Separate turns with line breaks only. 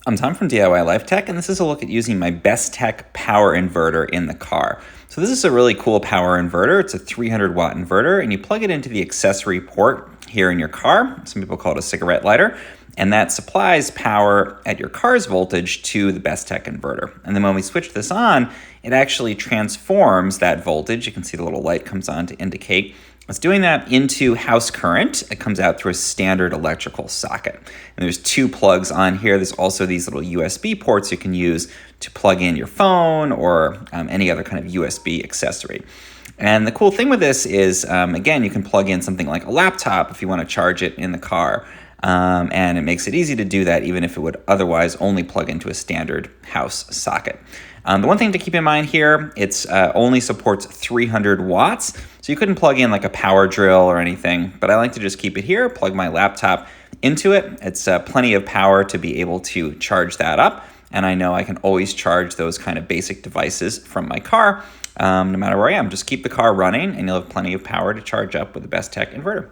I'm Tom from DIY Life Tech, and this is a look at using my Bestek power inverter in the car. So this is a really cool power inverter. It's a 300 watt inverter, and you plug it into the accessory port here in your car. Some people call it a cigarette lighter, and that supplies power at your car's voltage to the Bestek inverter. And then when we switch this on, it actually transforms that voltage. You can see the little light comes on to indicate. It's doing that into house current. It comes out through a standard electrical socket. And there's two plugs on here. There's also these little USB ports you can use to plug in your phone or any other kind of USB accessory. And the cool thing with this is, again, you can plug in something like a laptop if you want to charge it in the car. And it makes it easy to do that even if it would otherwise only plug into a standard house socket. The one thing to keep in mind here, it's only supports 300 watts, so you couldn't plug in like a power drill or anything, but I like to just keep it here, plug my laptop into it. It's plenty of power to be able to charge that up, and I know I can always charge those kind of basic devices from my car, no matter where I am. Just keep the car running, and you'll have plenty of power to charge up with the Bestek inverter.